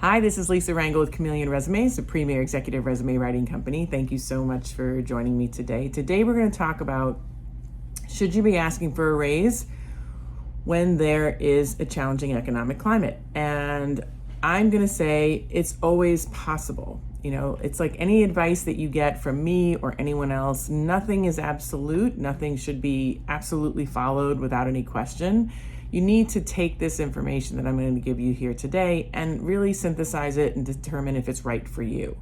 Hi, this is Lisa Rangel with Chameleon Resumes, a premier executive resume writing company. Thank you so much for joining me today. Today we're going to talk about, should you be asking for a raise when there is a challenging economic climate? And I'm going to say it's always possible. You know, it's like any advice that you get from me or anyone else, nothing is absolute. Nothing should be absolutely followed without any question. You need to take this information that I'm going to give you here today and really synthesize it and determine if it's right for you.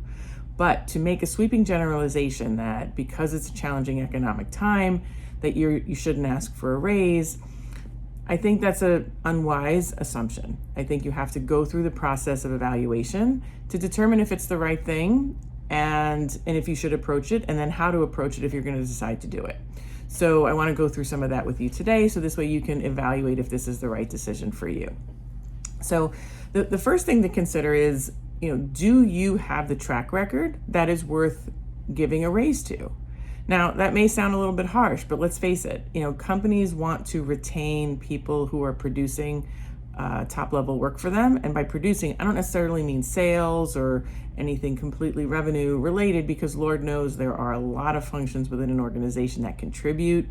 But to make a sweeping generalization that because it's a challenging economic time that you shouldn't ask for a raise, I think that's an unwise assumption. I think you have to go through the process of evaluation to determine if it's the right thing and if you should approach it, and then how to approach it if you're going to decide to do it. So I want to go through some of that with you today, so this way you can evaluate if this is the right decision for you. So the first thing to consider is, do you have the track record that is worth giving a raise to? Now, that may sound a little bit harsh, but let's face it, companies want to retain people who are producing top level work for them. And by producing, I don't necessarily mean sales or anything completely revenue related, because Lord knows there are a lot of functions within an organization that contribute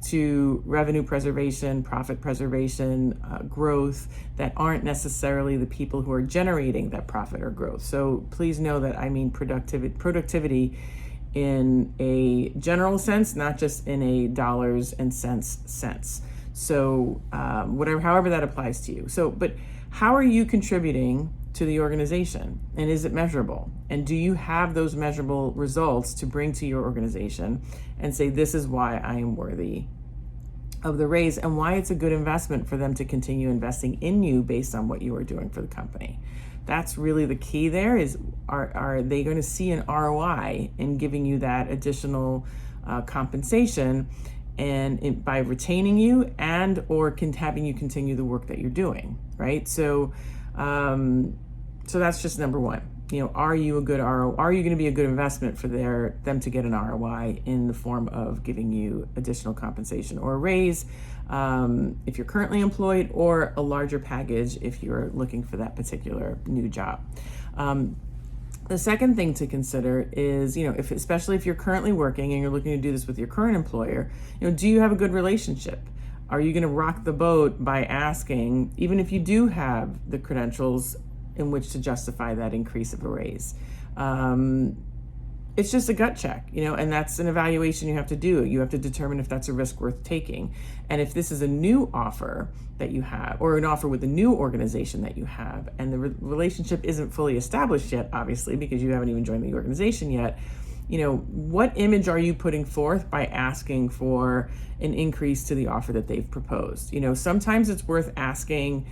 to revenue preservation, profit preservation, growth, that aren't necessarily the people who are generating that profit or growth. So please know that I mean productivity in a general sense, not just in a dollars and cents sense. So however that applies to you. So, but how are you contributing to the organization, and is it measurable? And do you have those measurable results to bring to your organization and say, this is why I am worthy of the raise and why it's a good investment for them to continue investing in you based on what you are doing for the company? That's really the key there, is are they going to see an ROI in giving you that additional compensation and by retaining you and or having you continue the work that you're doing, right? So so that's just number one. Are you a good ROI? Are you going to be a good investment for them to get an ROI in the form of giving you additional compensation or a raise if you're currently employed, or a larger package if you're looking for that particular new job? The second thing to consider is, especially if you're currently working and you're looking to do this with your current employer, do you have a good relationship? Are you going to rock the boat by asking, even if you do have the credentials in which to justify that increase of a raise? It's just a gut check, and that's an evaluation you have to do. You have to determine if that's a risk worth taking. And if this is a new offer that you have, or an offer with a new organization that you have, and the relationship isn't fully established yet, obviously, because you haven't even joined the organization yet, what image are you putting forth by asking for an increase to the offer that they've proposed? Sometimes it's worth asking,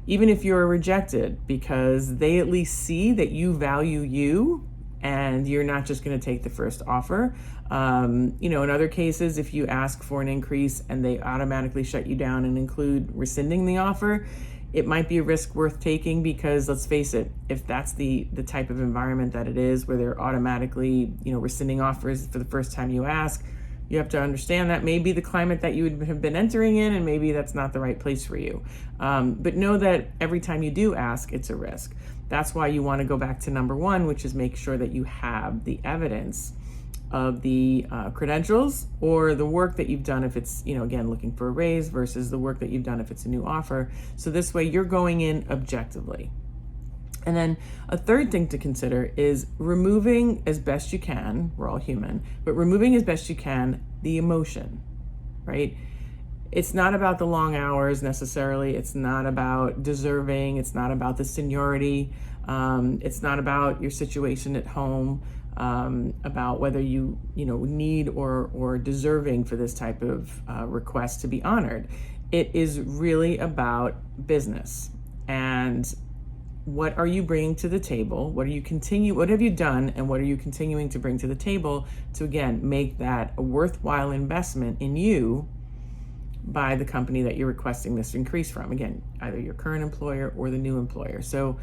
even if you're rejected, because they at least see that you value you and you're not just going to take the first offer. In other cases, if you ask for an increase and they automatically shut you down and include rescinding the offer, it might be a risk worth taking, because let's face it, if that's the type of environment that it is, where they're automatically, rescinding offers for the first time you ask, you have to understand that may be the climate that you would have been entering in, and maybe that's not the right place for you. But know that every time you do ask, it's a risk. That's why you want to go back to number one, which is make sure that you have the evidence of the credentials or the work that you've done if it's, again, looking for a raise, versus the work that you've done if it's a new offer. So this way you're going in objectively. And then a third thing to consider is removing as best you can, we're all human, but removing as best you can the emotion, right? It's not about the long hours necessarily. It's not about deserving. It's not about the seniority. It's not about your situation at home, about whether you need or deserving for this type of request to be honored. It is really about business. And what are you bringing to the table? What have you done, and what are you continuing to bring to the table to, again, make that a worthwhile investment in you by the company that you're requesting this increase from? Again, either your current employer or the new employer. So,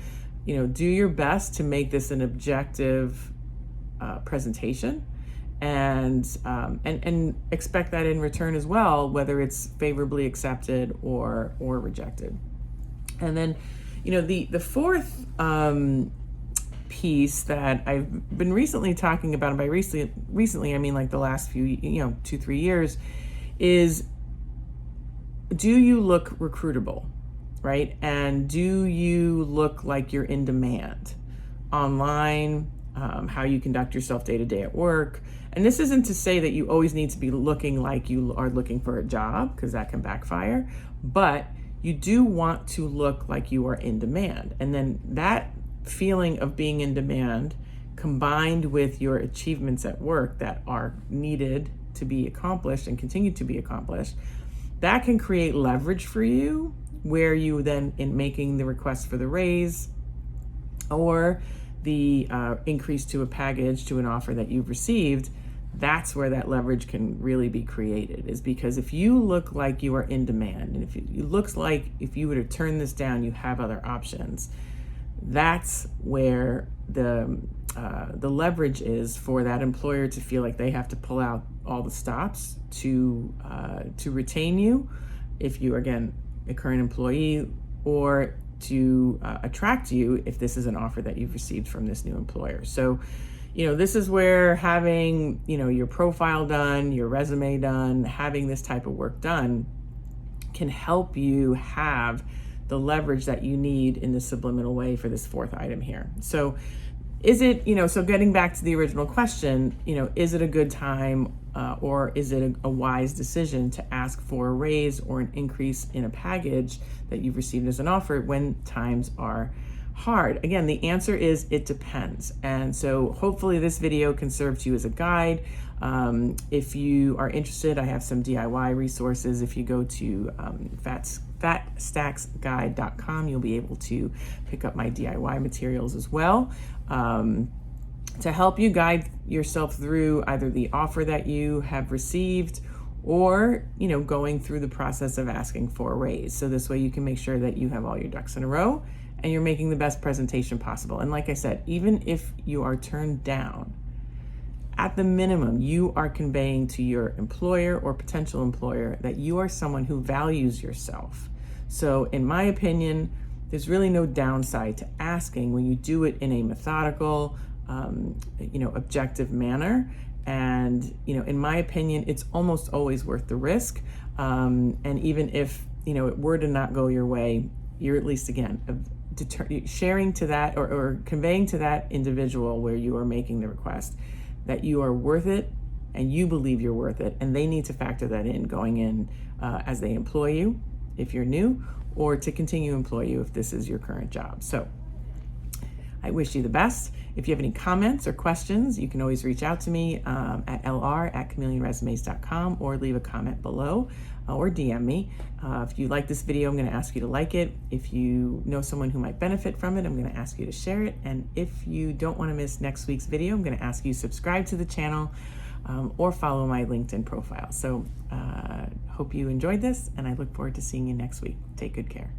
do your best to make this an objective presentation, and expect that in return as well, whether it's favorably accepted or rejected. And then, The fourth piece that I've been recently talking about, and by recently I mean like the last few 2-3 years, is, do you look recruitable, right? And do you look like you're in demand online, how you conduct yourself day to day at work? And this isn't to say that you always need to be looking like you are looking for a job, because that can backfire, but you do want to look like you are in demand. And then that feeling of being in demand, combined with your achievements at work that are needed to be accomplished and continue to be accomplished, that can create leverage for you, where you then, in making the request for the raise or the increase to a package, to an offer that you've received, that's where that leverage can really be created, is because if you look like you are in demand, and if it looks like if you were to turn this down, you have other options, that's where the leverage is for that employer to feel like they have to pull out all the stops to retain you, if you, again, a current employee, or to attract you if this is an offer that you've received from this new employer. So, this is where having, your profile done, your resume done, having this type of work done can help you have the leverage that you need in the subliminal way for this fourth item here. So is it, so getting back to the original question, is it a good time or is it a wise decision to ask for a raise or an increase in a package that you've received as an offer when times are hard? Again, the answer is it depends. And so hopefully this video can serve to you as a guide. If you are interested, I have some DIY resources. If you go to fatstacksguide.com, you'll be able to pick up my DIY materials as well, to help you guide yourself through either the offer that you have received, or going through the process of asking for a raise. So this way you can make sure that you have all your ducks in a row and you're making the best presentation possible. And like I said, even if you are turned down, at the minimum, you are conveying to your employer or potential employer that you are someone who values yourself. So in my opinion, there's really no downside to asking when you do it in a methodical, objective manner. And, in my opinion, it's almost always worth the risk. And even if, it were to not go your way, you're at least, again, sharing to that or conveying to that individual where you are making the request that you are worth it and you believe you're worth it. And they need to factor that in going in as they employ you, if you're new, or to continue to employ you if this is your current job. So I wish you the best. If you have any comments or questions, you can always reach out to me at lr@chameleonresumes.com, or leave a comment below or DM me. If you like this video, I'm going to ask you to like it. If you know someone who might benefit from it, I'm going to ask you to share it. And if you don't want to miss next week's video, I'm going to ask you to subscribe to the channel or follow my LinkedIn profile. So hope you enjoyed this, and I look forward to seeing you next week. Take good care.